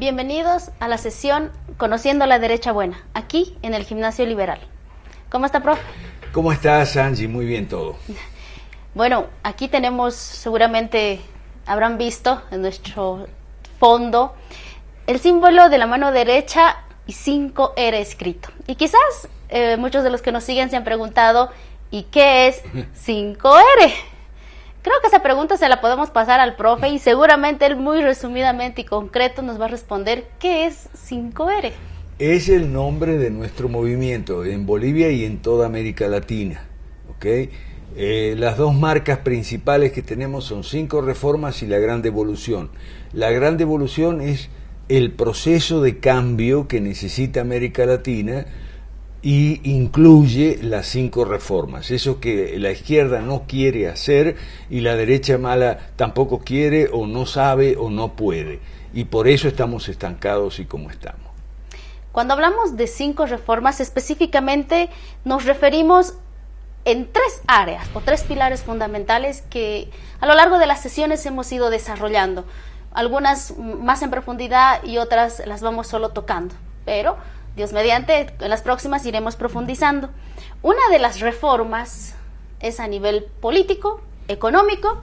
bienvenidos a la sesión Conociendo la Derecha Buena, aquí en el Gimnasio Liberal. ¿Cómo está, profe? ¿Cómo estás, Angie? Muy bien todo. Bueno, aquí tenemos, seguramente habrán visto en nuestro fondo, el símbolo de la mano derecha y 5R escrito. Y quizás muchos de los que nos siguen se han preguntado, ¿y qué es 5R? Creo que esa pregunta se la podemos pasar al profe y seguramente él muy resumidamente y concreto nos va a responder ¿qué es 5R? Es el nombre de nuestro movimiento en Bolivia y en toda América Latina, ¿ok? Las dos marcas principales que tenemos son 5 reformas y la Gran Devolución. La Gran Devolución es el proceso de cambio que necesita América Latina y incluye las 5 reformas, eso que la izquierda no quiere hacer y la derecha mala tampoco quiere o no sabe o no puede, y por eso estamos estancados y como estamos. Cuando hablamos de 5 reformas, específicamente nos referimos en 3 áreas o 3 pilares fundamentales que a lo largo de las sesiones hemos ido desarrollando, algunas más en profundidad y otras las vamos solo tocando, pero Dios mediante, en las próximas iremos profundizando. Una de las reformas es a nivel político, económico,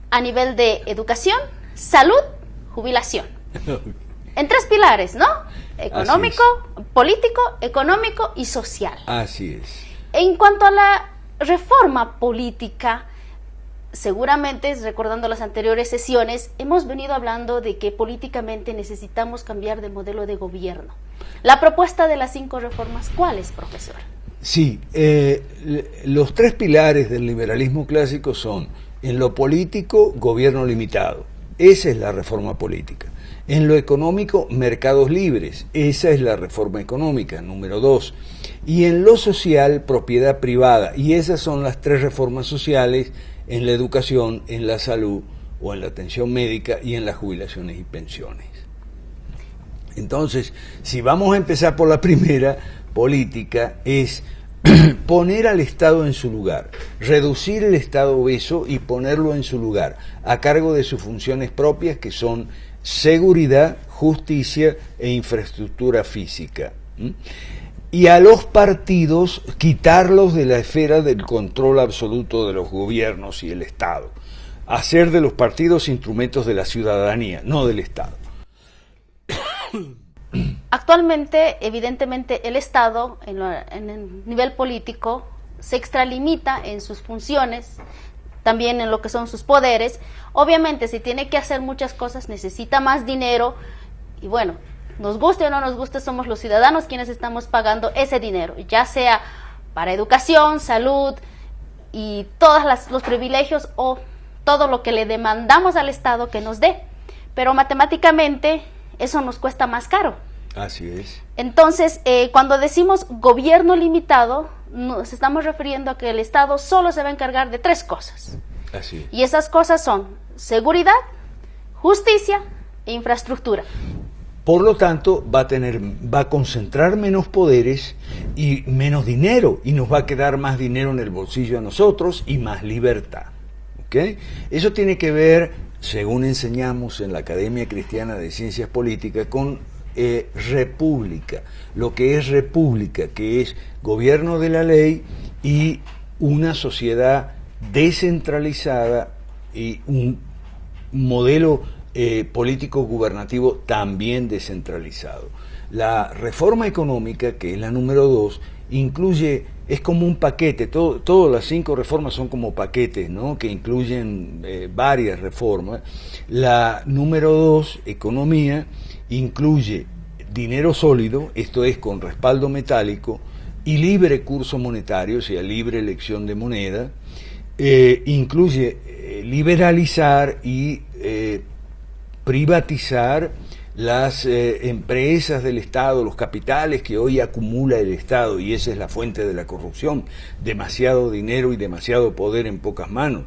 a nivel de educación, salud, jubilación. En 3 pilares, ¿no? Económico, político, económico y social. Así es. En cuanto a la reforma política, seguramente, recordando las anteriores sesiones, hemos venido hablando de que políticamente necesitamos cambiar de modelo de gobierno. La propuesta de las 5 reformas, ¿cuál es, profesor? Sí, los 3 pilares del liberalismo clásico son, en lo político, gobierno limitado. Esa es la reforma política. En lo económico, mercados libres. Esa es la reforma económica, número 2. Y en lo social, propiedad privada. Y esas son las 3 reformas sociales en la educación, en la salud o en la atención médica y en las jubilaciones y pensiones. Entonces, si vamos a empezar por la primera, política, es poner al Estado en su lugar, reducir el Estado obeso y ponerlo en su lugar, a cargo de sus funciones propias que son seguridad, justicia e infraestructura física. Y a los partidos quitarlos de la esfera del control absoluto de los gobiernos y el Estado, hacer de los partidos instrumentos de la ciudadanía, no del Estado. Actualmente, evidentemente, el Estado, en el nivel político, se extralimita en sus funciones, también en lo que son sus poderes. Obviamente, si tiene que hacer muchas cosas, necesita más dinero, y bueno, nos guste o no nos guste, somos los ciudadanos quienes estamos pagando ese dinero, ya sea para educación, salud y todos los privilegios o todo lo que le demandamos al Estado que nos dé, pero matemáticamente eso nos cuesta más caro. Así es. Entonces, cuando decimos gobierno limitado, nos estamos refiriendo a que el Estado solo se va a encargar de 3 cosas. Así es. Y esas cosas son seguridad, justicia e infraestructura. Por lo tanto, va a concentrar menos poderes y menos dinero, y nos va a quedar más dinero en el bolsillo a nosotros y más libertad. ¿Okay? Eso tiene que ver, según enseñamos en la Academia Cristiana de Ciencias Políticas, con república. Lo que es república, que es gobierno de la ley y una sociedad descentralizada y un modelo político gubernativo también descentralizado. La reforma económica, que es la número 2, incluye, es como un paquete, todas las 5 reformas son como paquetes, ¿no? Que incluyen varias reformas. La número 2, economía, incluye dinero sólido, esto es con respaldo metálico, y libre curso monetario, o sea, libre elección de moneda, incluye liberalizar y privatizar las empresas del Estado, los capitales que hoy acumula el Estado, y esa es la fuente de la corrupción, demasiado dinero y demasiado poder en pocas manos,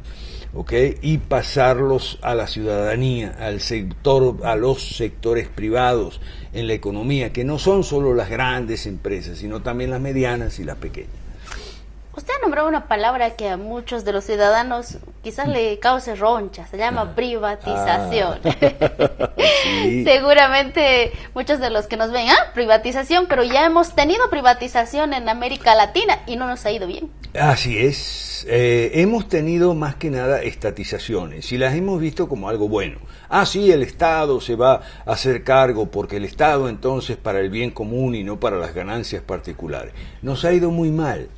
¿okay? Y pasarlos a la ciudadanía, al sector, a los sectores privados en la economía, que no son solo las grandes empresas, sino también las medianas y las pequeñas. Usted ha nombrado una palabra que a muchos de los ciudadanos quizás le cause roncha, se llama privatización. Sí. Seguramente muchos de los que nos ven, privatización, pero ya hemos tenido privatización en América Latina y no nos ha ido bien. Así es, hemos tenido más que nada estatizaciones y las hemos visto como algo bueno. Sí, el Estado se va a hacer cargo porque el Estado entonces para el bien común y no para las ganancias particulares. Nos ha ido muy mal.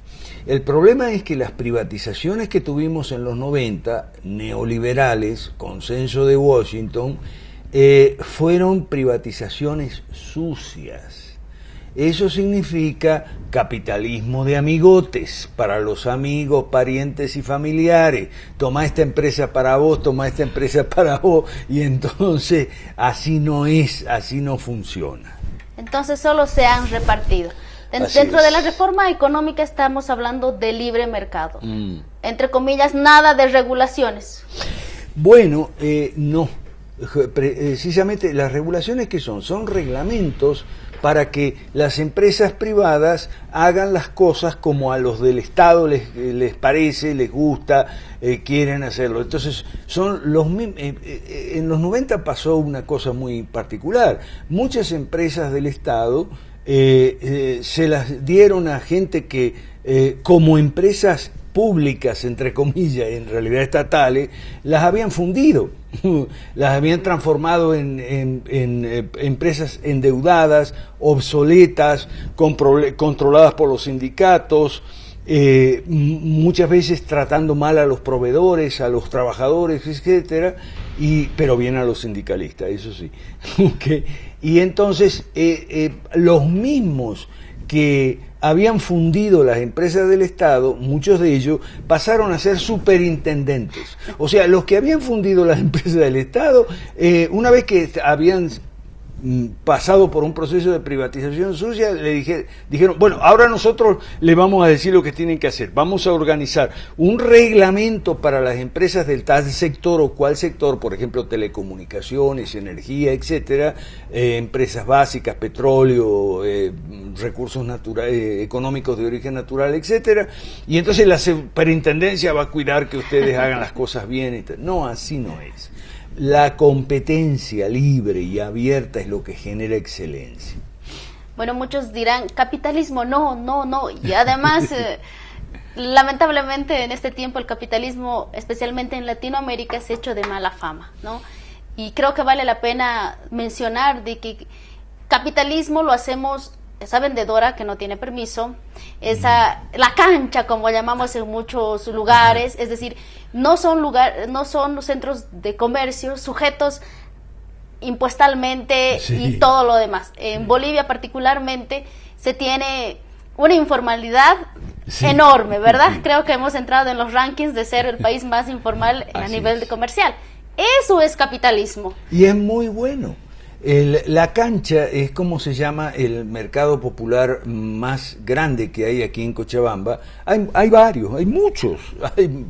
El problema es que las privatizaciones que tuvimos en los 90, neoliberales, consenso de Washington, fueron privatizaciones sucias. Eso significa capitalismo de amigotes, para los amigos, parientes y familiares. Toma esta empresa para vos, toma esta empresa para vos, y entonces así no es, así no funciona. Entonces solo se han repartido. Dentro de la reforma económica estamos hablando de libre mercado. Entre comillas, nada de regulaciones. Bueno, no. Precisamente las regulaciones que son reglamentos para que las empresas privadas hagan las cosas como a los del Estado les parece, les gusta, quieren hacerlo. Entonces, en los 90 pasó una cosa muy particular. Muchas empresas del Estado se las dieron a gente que, como empresas públicas, entre comillas, en realidad estatales, las habían fundido, las habían transformado en empresas endeudadas, obsoletas, controladas por los sindicatos, muchas veces tratando mal a los proveedores, a los trabajadores, etcétera, pero bien a los sindicalistas, eso sí. Okay. Y entonces los mismos que habían fundido las empresas del Estado, muchos de ellos pasaron a ser superintendentes. O sea, los que habían fundido las empresas del Estado, una vez que habían pasado por un proceso de privatización sucia, dijeron, bueno, ahora nosotros le vamos a decir lo que tienen que hacer, vamos a organizar un reglamento para las empresas del tal sector o cual sector, por ejemplo, telecomunicaciones, energía, etcétera, empresas básicas, petróleo, recursos naturales, económicos de origen natural, etcétera, y entonces la superintendencia va a cuidar que ustedes hagan las cosas bien. No, así no es. La competencia libre y abierta es lo que genera excelencia. Bueno, muchos dirán, capitalismo, no. Y además, lamentablemente en este tiempo el capitalismo, especialmente en Latinoamérica, se ha hecho de mala fama, ¿no? Y creo que vale la pena mencionar de que capitalismo lo hacemos esa vendedora que no tiene permiso, la cancha, como llamamos en muchos lugares, es decir, no son los centros de comercio sujetos impuestalmente y todo lo demás. En Bolivia particularmente se tiene una informalidad enorme, ¿verdad? Creo que hemos entrado en los rankings de ser el país más informal a nivel comercial. Eso es capitalismo. Y es muy bueno. La cancha es como se llama el mercado popular más grande que hay aquí en Cochabamba. Hay varios, hay muchos.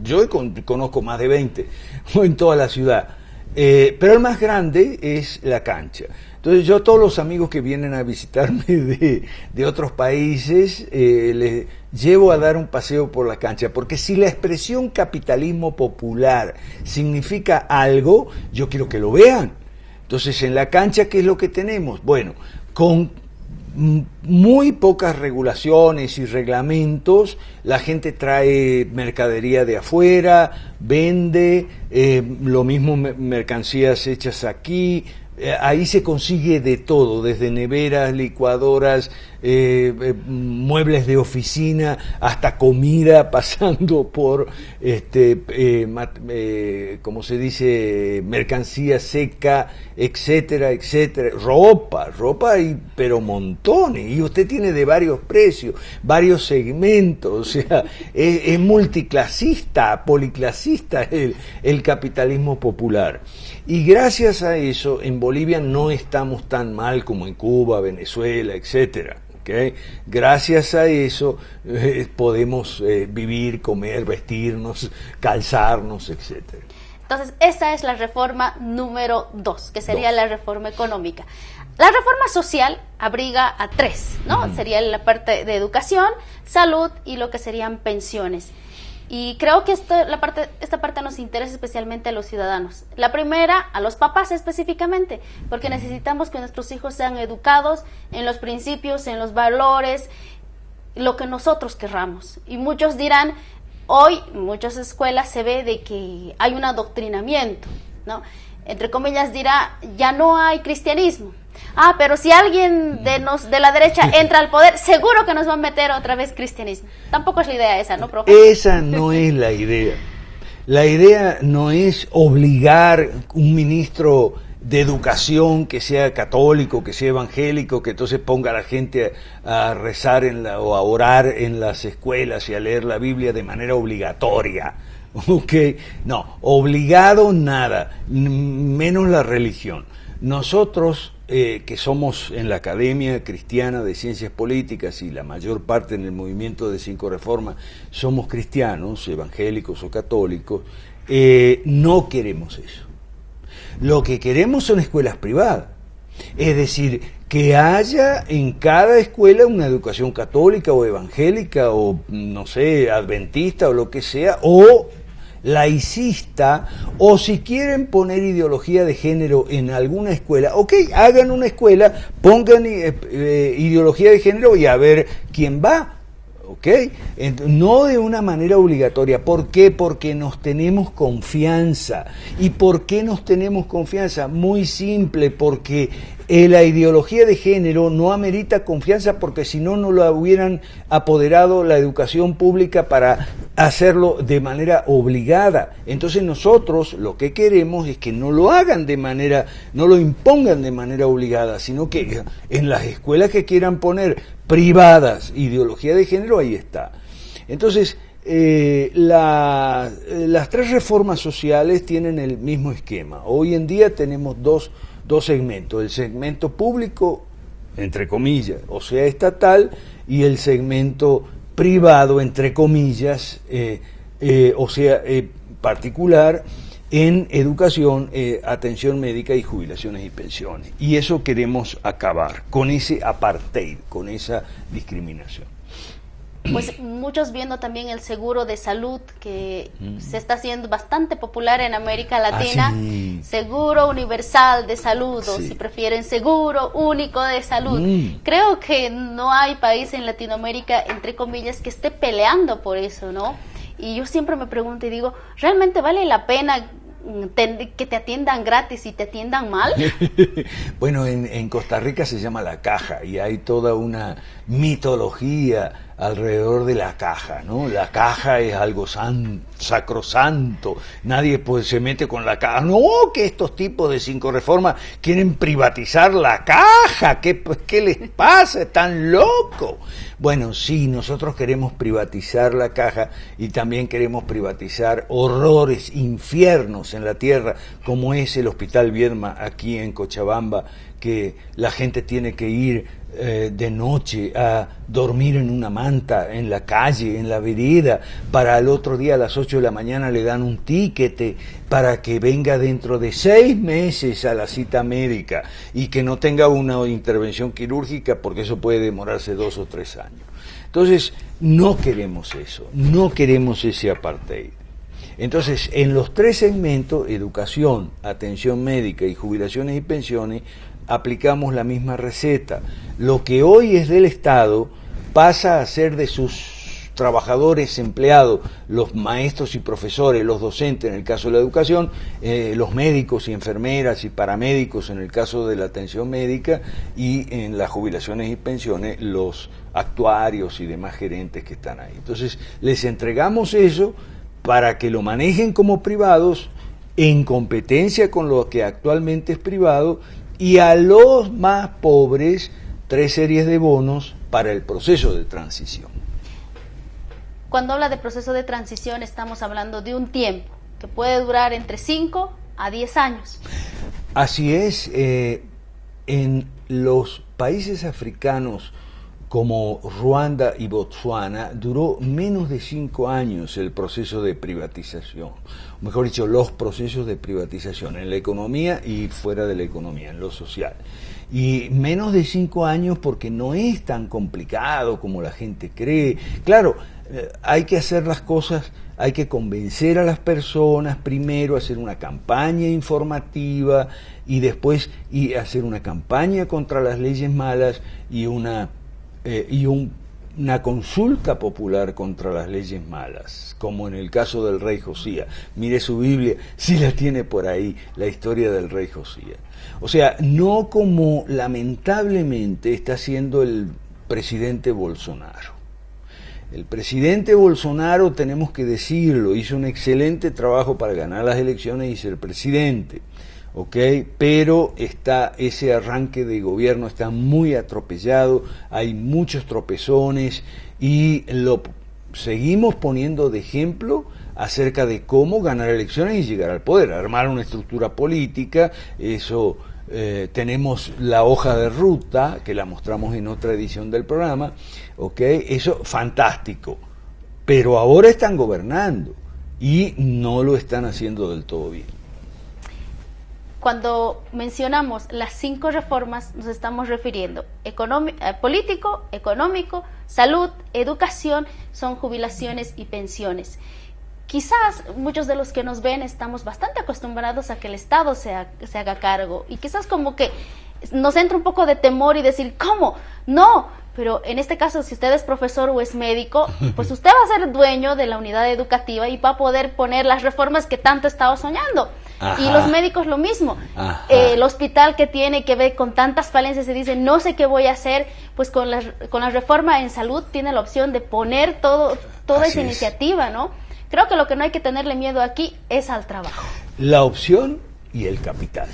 Yo conozco más de 20 en toda la ciudad. Pero el más grande es la cancha. Entonces yo a todos los amigos que vienen a visitarme de otros países les llevo a dar un paseo por la cancha, porque si la expresión capitalismo popular significa algo, yo quiero que lo vean. Entonces, en la cancha, ¿qué es lo que tenemos? Bueno, con muy pocas regulaciones y reglamentos, la gente trae mercadería de afuera, vende, lo mismo mercancías hechas aquí, ahí se consigue de todo, desde neveras, licuadoras, muebles de oficina, hasta comida, pasando por, como se dice, mercancía seca, etcétera, etcétera, ropa pero montones, y usted tiene de varios precios, varios segmentos, o sea, es multiclasista, policlasista el capitalismo popular. Y gracias a eso, en Bolivia no estamos tan mal como en Cuba, Venezuela, etcétera. ¿Okay? Gracias a eso podemos vivir, comer, vestirnos, calzarnos, etcétera. Entonces, esa es la reforma número 2, que sería la reforma económica. La reforma social abriga a tres, ¿no? Sería la parte de educación, salud y lo que serían pensiones. Y creo que esta parte nos interesa especialmente a los ciudadanos. La primera, a los papás específicamente, porque necesitamos que nuestros hijos sean educados en los principios, en los valores, lo que nosotros querramos. Y muchos dirán, hoy en muchas escuelas se ve de que hay un adoctrinamiento, ¿no? Entre comillas dirá, ya no hay cristianismo. Pero si alguien de la derecha entra al poder, seguro que nos va a meter otra vez cristianismo. Tampoco es la idea esa, ¿no, profe? Esa no es la idea. La idea no es obligar un ministro de educación que sea católico, que sea evangélico, que entonces ponga a la gente a rezar o a orar en las escuelas y a leer la Biblia de manera obligatoria. Okay. No, obligado nada, menos la religión. Nosotros, que somos en la Academia Cristiana de Ciencias Políticas y la mayor parte en el movimiento de 5 Reformas somos cristianos, evangélicos o católicos, no queremos eso. Lo que queremos son escuelas privadas, es decir, que haya en cada escuela una educación católica o evangélica o, no sé, adventista o lo que sea, o laicista, o si quieren poner ideología de género en alguna escuela, ok, hagan una escuela, pongan ideología de género y a ver quién va, ok, no de una manera obligatoria. ¿Por qué? Porque nos tenemos confianza. ¿Y por qué nos tenemos confianza? Muy simple, porque la ideología de género no amerita confianza, porque si no, no lo hubieran apoderado la educación pública para hacerlo de manera obligada. Entonces nosotros lo que queremos es que no lo hagan no lo impongan de manera obligada, sino que en las escuelas que quieran poner privadas ideología de género, ahí está. Entonces, las 3 reformas sociales tienen el mismo esquema. Hoy en día tenemos dos segmentos, el segmento público, entre comillas, o sea, estatal, y el segmento privado, entre comillas, o sea, particular, en educación, atención médica y jubilaciones y pensiones. Y eso queremos acabar, con ese apartheid, con esa discriminación. Pues muchos viendo también el seguro de salud que se está haciendo bastante popular en América Latina, sí. Seguro universal de salud, o Sí. si prefieren seguro único de salud. Creo que no hay país en Latinoamérica, entre comillas, que esté peleando por eso, ¿no? Y yo siempre me pregunto y digo, ¿realmente vale la pena que te atiendan gratis y te atiendan mal? Bueno, en Costa Rica se llama la caja y hay toda una mitología alrededor de la caja, ¿no? La caja es algo sacrosanto, nadie pues se mete con la caja. No, que estos tipos de 5 reformas quieren privatizar la caja, ¿qué les pasa? ¿Están locos? Bueno, sí, nosotros queremos privatizar la caja y también queremos privatizar horrores, infiernos en la tierra, como es el Hospital Viedma aquí en Cochabamba, que la gente tiene que ir de noche a dormir en una manta, en la calle, en la vereda, para al otro día a las 8 de la mañana le dan un tiquete para que venga dentro de 6 meses a la cita médica y que no tenga una intervención quirúrgica, porque eso puede demorarse 2 o 3 años. Entonces, no queremos eso, no queremos ese apartheid. Entonces, en los 3 segmentos, educación, atención médica y jubilaciones y pensiones, aplicamos la misma receta. Lo que hoy es del Estado pasa a ser de sus trabajadores empleados, los maestros y profesores, los docentes en el caso de la educación, los médicos y enfermeras y paramédicos en el caso de la atención médica, y en las jubilaciones y pensiones los actuarios y demás gerentes que están ahí. Entonces les entregamos eso para que lo manejen como privados, en competencia con lo que actualmente es privado, y a los más pobres 3 series de bonos para el proceso de transición. Cuando habla de proceso de transición estamos hablando de un tiempo que puede durar entre 5 a 10 años. Así es, en los países africanos como Ruanda y Botsuana duró menos de 5 años el proceso de privatización, mejor dicho, los procesos de privatización en la economía y fuera de la economía, en lo social. Y menos de 5 años porque no es tan complicado como la gente cree. Claro, hay que hacer las cosas, hay que convencer a las personas primero, hacer una campaña informativa y después hacer una campaña contra las leyes malas y una consulta popular contra las leyes malas, como en el caso del rey Josías. Mire su Biblia, si la tiene por ahí, la historia del rey Josías. O sea, no como lamentablemente está haciendo el presidente Bolsonaro. El presidente Bolsonaro, tenemos que decirlo, hizo un excelente trabajo para ganar las elecciones y ser presidente, ¿ok? Pero ese arranque de gobierno está muy atropellado, hay muchos tropezones y lo seguimos poniendo de ejemplo acerca de cómo ganar elecciones y llegar al poder, armar una estructura política. Eso tenemos la hoja de ruta, que la mostramos en otra edición del programa, ¿ok? Eso, fantástico, pero ahora están gobernando y no lo están haciendo del todo bien. Cuando mencionamos las 5 reformas, nos estamos refiriendo político, económico, salud, educación, son jubilaciones y pensiones. Quizás muchos de los que nos ven estamos bastante acostumbrados a que el Estado se haga cargo y quizás como que nos entra un poco de temor y decir, ¿cómo? No, pero en este caso, si usted es profesor o es médico, pues usted va a ser dueño de la unidad educativa y va a poder poner las reformas que tanto estaba soñando. Ajá. Y los médicos lo mismo. El hospital que tiene que ver con tantas falencias y dice, no sé qué voy a hacer, pues con la reforma en salud tiene la opción de poner toda esa iniciativa, ¿no? Creo que lo que no hay que tenerle miedo aquí es al trabajo. La opción y el capital.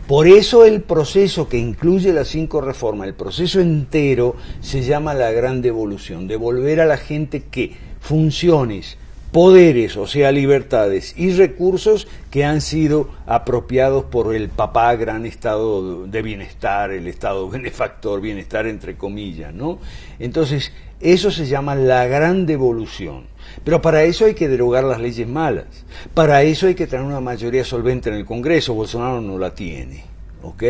Por eso el proceso que incluye las 5 reformas, el proceso entero, se llama la gran devolución. Devolver a la gente ¿qué? Funciones, poderes, o sea, libertades y recursos que han sido apropiados por el papá gran estado de bienestar, el estado benefactor, bienestar entre comillas, ¿no? Entonces, eso se llama la gran devolución. Pero para eso hay que derogar las leyes malas. Para eso hay que tener una mayoría solvente en el Congreso. Bolsonaro no la tiene, ¿ok?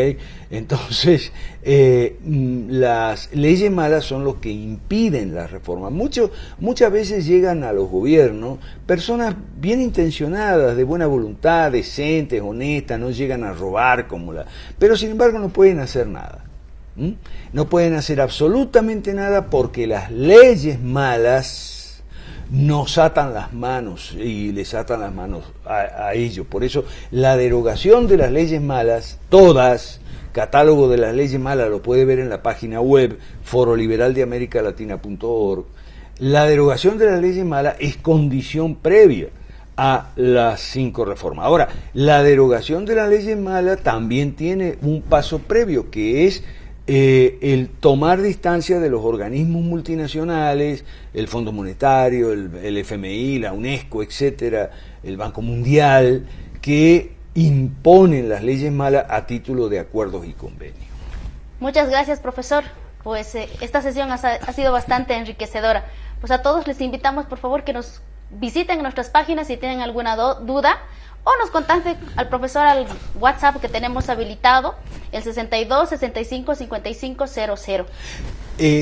Entonces, las leyes malas son los que impiden las reformas. Muchas veces llegan a los gobiernos personas bien intencionadas, de buena voluntad, decentes, honestas, no llegan a robar pero sin embargo no pueden hacer nada. No pueden hacer absolutamente nada porque las leyes malas nos atan las manos y les atan las manos a ellos. Por eso la derogación de las leyes malas, todas, catálogo de las leyes malas, lo puede ver en la página web foroliberaldeamericalatina.org. La derogación de las leyes malas es condición previa a las 5 reformas. Ahora, la derogación de las leyes malas también tiene un paso previo, que es el tomar distancia de los organismos multinacionales, el Fondo Monetario, el FMI, la UNESCO, etcétera, el Banco Mundial, que imponen las leyes malas a título de acuerdos y convenios. Muchas gracias, profesor. Pues esta sesión ha sido bastante enriquecedora. Pues a todos les invitamos, por favor, que nos visiten nuestras páginas si tienen alguna duda, o nos contacten al profesor al WhatsApp que tenemos habilitado, el 62 65 55 00.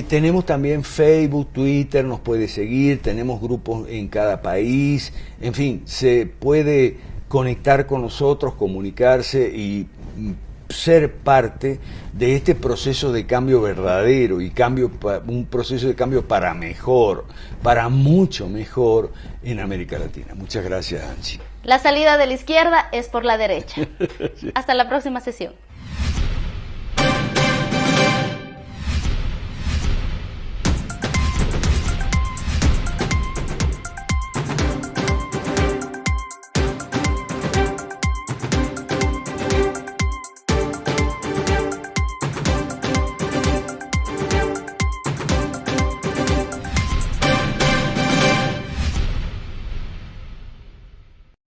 Tenemos también Facebook, Twitter, nos puede seguir, tenemos grupos en cada país, en fin, se puede conectar con nosotros, comunicarse y ser parte de este proceso de cambio verdadero y un proceso de cambio para mejor, para mucho mejor en América Latina. Muchas gracias, Angie. La salida de la izquierda es por la derecha. Hasta la próxima sesión.